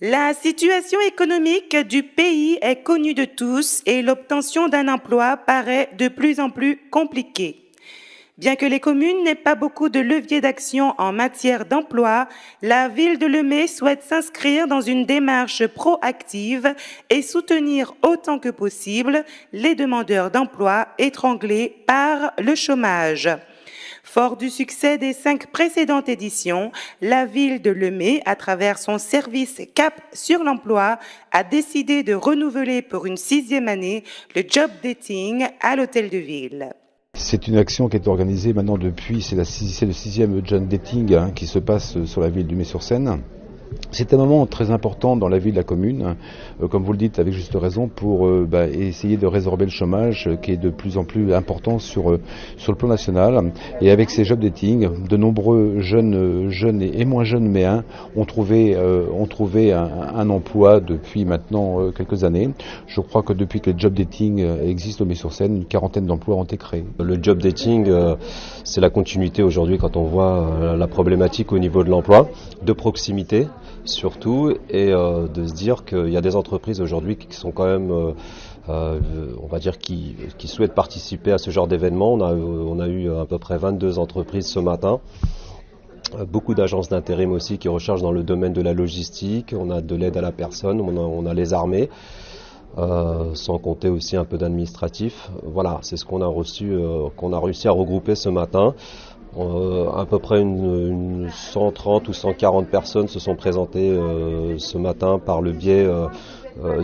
La situation économique du pays est connue de tous et l'obtention d'un emploi paraît de plus en plus compliquée. Bien que les communes n'aient pas beaucoup de leviers d'action en matière d'emploi, la ville de Lemay souhaite s'inscrire dans une démarche proactive et soutenir autant que possible les demandeurs d'emploi étranglés par le chômage. Fort du succès des 5 précédentes éditions, la ville de Lemay, à travers son service Cap sur l'emploi, a décidé de renouveler pour une 6e année le job dating à l'hôtel de ville. C'est une action qui est organisée maintenant depuis, c'est le 6e job dating qui se passe sur la ville du Lemay-sur-Seine. C'est un moment très important dans la vie de la commune, comme vous le dites avec juste raison, pour essayer de résorber le chômage qui est de plus en plus important sur le plan national. Et avec ces job dating, de nombreux jeunes et moins jeunes méens ont trouvé un emploi depuis maintenant quelques années. Je crois que depuis que les job dating existent au Lemay-sur-Seine, une 40aine d'emplois ont été créés. Le job dating, c'est la continuité aujourd'hui quand on voit la problématique au niveau de l'emploi, de proximité surtout, et de se dire qu'il y a des entreprises aujourd'hui qui sont quand même, on va dire, qui souhaitent participer à ce genre d'événement. On a eu à peu près 22 entreprises ce matin. Beaucoup d'agences d'intérim aussi qui recherchent dans le domaine de la logistique. On a de l'aide à la personne, on a les armées. Sans compter aussi un peu d'administratif. Voilà, c'est ce qu'on a reçu, qu'on a réussi à regrouper ce matin. À peu près une 130 ou 140 personnes se sont présentées ce matin par le biais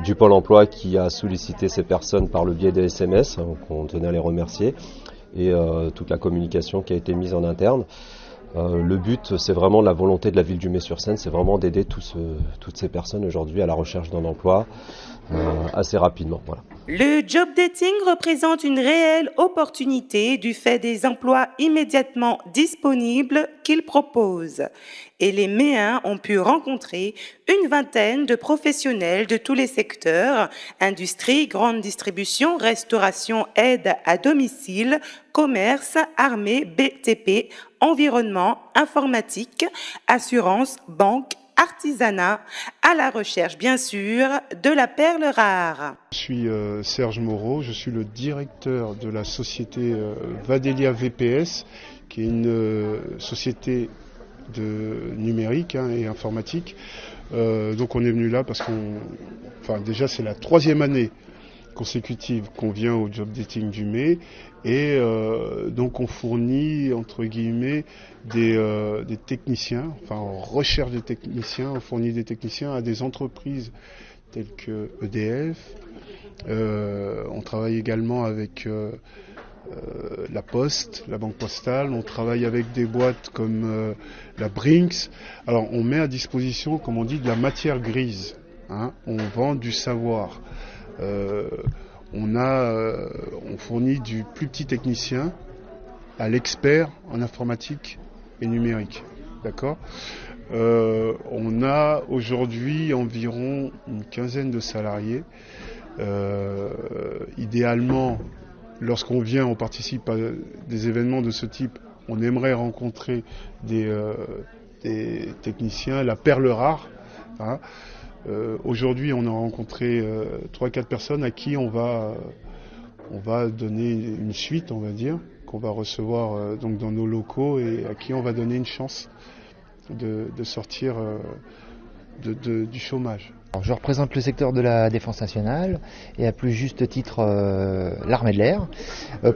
du Pôle emploi qui a sollicité ces personnes par le biais des SMS, donc on tenait à les remercier, et toute la communication qui a été mise en interne. Le but, c'est vraiment la volonté de la ville du Lemay-sur-Seine, c'est vraiment d'aider toutes ces personnes aujourd'hui à la recherche d'un emploi assez rapidement. Voilà. Le job dating représente une réelle opportunité du fait des emplois immédiatement disponibles qu'il propose. Et les Méens ont pu rencontrer une vingtaine de professionnels de tous les secteurs, industrie, grande distribution, restauration, aide à domicile, commerce, armée, BTP, environnement, informatique, assurance, banque, artisanat, à la recherche bien sûr de la perle rare. Je suis Serge Moreau, je suis le directeur de la société Vadelia VPS, qui est une société de numérique et informatique. Donc on est venu là parce déjà c'est la 3e année consécutive qu'on vient au job dating du Mai, et donc on fournit entre guillemets des techniciens, en recherche de techniciens, on fournit des techniciens à des entreprises telles que EDF. On travaille également avec la Poste, la Banque Postale, on travaille avec des boîtes comme la Brinks. Alors on met à disposition, comme on dit, de la matière grise, on vend du savoir. On fournit du plus petit technicien à l'expert en informatique et numérique. D'accord ? On a aujourd'hui environ une 15aine de salariés. Idéalement, lorsqu'on vient, on participe à des événements de ce type, on aimerait rencontrer des techniciens, la perle rare. Aujourd'hui, on a rencontré 3-4 personnes à qui on va donner une suite, on va dire, qu'on va recevoir donc dans nos locaux, et à qui on va donner une chance de sortir du chômage. Alors, je représente le secteur de la défense nationale et à plus juste titre l'armée de l'air.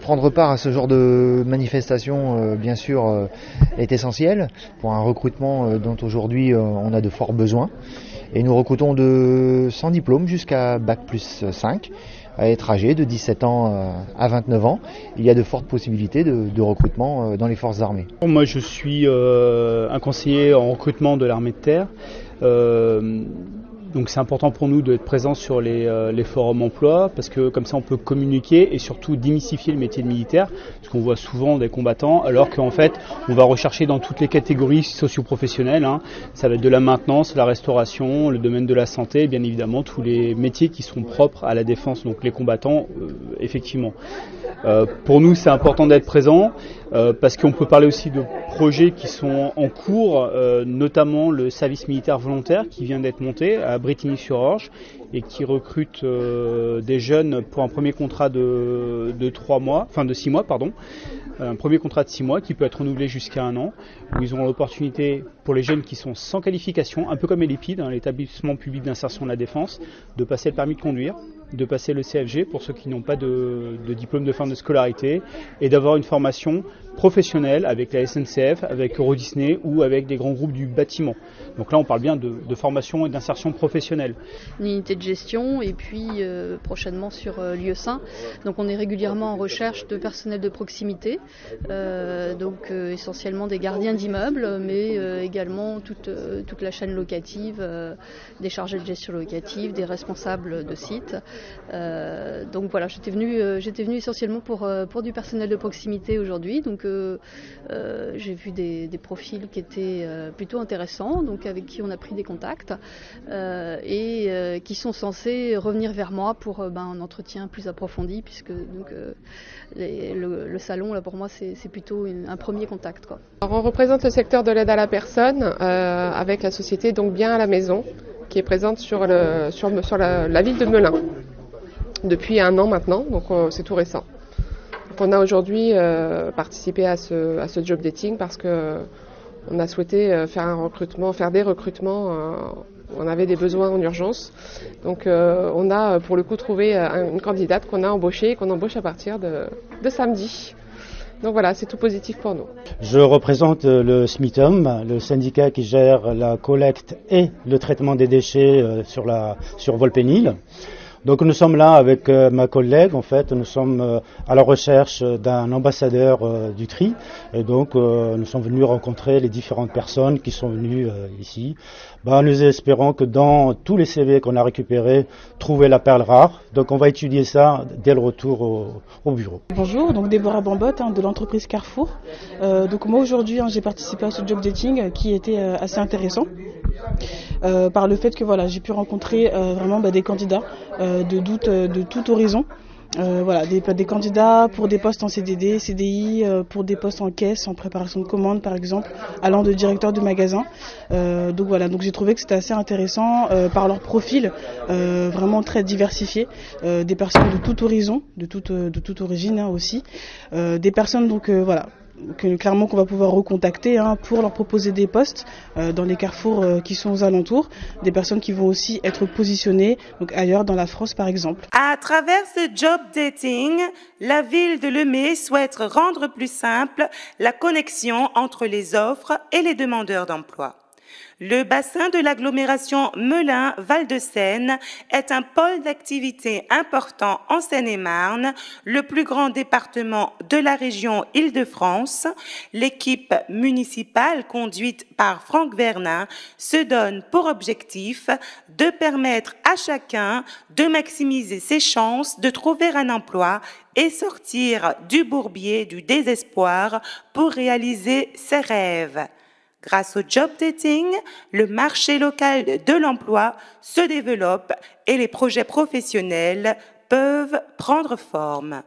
Prendre part à ce genre de manifestation, bien sûr, est essentiel pour un recrutement dont aujourd'hui on a de forts besoins. Et nous recrutons de sans diplôme jusqu'à Bac+5, à être âgés de 17 ans à 29 ans. Il y a de fortes possibilités de recrutement dans les forces armées. Moi je suis un conseiller en recrutement de l'armée de terre. Donc c'est important pour nous d'être présents sur les forums emploi, parce que comme ça on peut communiquer et surtout démystifier le métier de militaire, parce qu'on voit souvent des combattants alors qu'en fait on va rechercher dans toutes les catégories socio-professionnelles, ça va être de la maintenance, la restauration, le domaine de la santé, et bien évidemment tous les métiers qui sont propres à la défense, donc les combattants effectivement. Pour nous c'est important d'être présents, parce qu'on peut parler aussi de projets qui sont en cours, notamment le service militaire volontaire qui vient d'être monté à Brétigny-sur-Orge et qui recrute des jeunes pour un premier contrat de 6 mois, pardon. Un premier contrat de 6 mois qui peut être renouvelé jusqu'à 1 an, où ils auront l'opportunité pour les jeunes qui sont sans qualification, un peu comme l'EPID, l'établissement public d'insertion de la défense, de passer le permis de conduire, de passer le CFG pour ceux qui n'ont pas de diplôme de fin de scolarité et d'avoir une formation professionnelle avec la SNCF, avec Euro Disney ou avec des grands groupes du bâtiment. Donc là on parle bien de formation et d'insertion professionnelle. Une unité de gestion et puis prochainement sur Lieu-Saint. Donc on est régulièrement en recherche de personnel de proximité, essentiellement des gardiens d'immeubles, mais également toute la chaîne locative, des chargés de gestion locative, des responsables de sites. Donc voilà, j'étais venue essentiellement pour du personnel de proximité aujourd'hui. Donc j'ai vu des profils qui étaient plutôt intéressants, donc avec qui on a pris des contacts et qui sont censés revenir vers moi pour un entretien plus approfondi, puisque le salon là pour moi c'est plutôt un premier contact, quoi. Alors, on représente le secteur de l'aide à la personne avec la société donc Bien à la maison qui est présente sur la ville de Melun depuis 1 an maintenant, donc c'est tout récent. Donc, on a aujourd'hui participé à ce job dating parce que on a souhaité faire des recrutements. On avait des besoins en urgence. Donc on a pour le coup trouvé une candidate qu'on a embauchée et qu'on embauche à partir de samedi. Donc voilà, c'est tout positif pour nous. Je représente le SMITOM, le syndicat qui gère la collecte et le traitement des déchets sur Volpénil. Donc nous sommes là avec ma collègue, en fait, nous sommes à la recherche d'un ambassadeur du tri, et donc nous sommes venus rencontrer les différentes personnes qui sont venues ici. Nous espérons que dans tous les CV qu'on a récupérés, trouver la perle rare. Donc on va étudier ça dès le retour au bureau. Bonjour, donc Déborah Bambotte de l'entreprise Carrefour. Donc moi aujourd'hui j'ai participé à ce job dating qui était assez intéressant. Par le fait que j'ai pu rencontrer vraiment des candidats de tout horizon. Des candidats pour des postes en CDD, CDI, pour des postes en caisse, en préparation de commandes par exemple, allant de directeur de magasin. Donc j'ai trouvé que c'était assez intéressant par leur profil vraiment très diversifié, des personnes de tout horizon, de toute origine aussi, des personnes clairement qu'on va pouvoir recontacter pour leur proposer des postes dans les carrefours qui sont aux alentours, des personnes qui vont aussi être positionnées donc ailleurs dans la France par exemple. À travers ce job dating, la ville de Lemay souhaite rendre plus simple la connexion entre les offres et les demandeurs d'emploi. Le bassin de l'agglomération Melun-Val-de-Seine est un pôle d'activité important en Seine-et-Marne, le plus grand département de la région Île-de-France. L'équipe municipale conduite par Franck Vernin se donne pour objectif de permettre à chacun de maximiser ses chances de trouver un emploi et sortir du bourbier du désespoir pour réaliser ses rêves. Grâce au job dating, le marché local de l'emploi se développe et les projets professionnels peuvent prendre forme.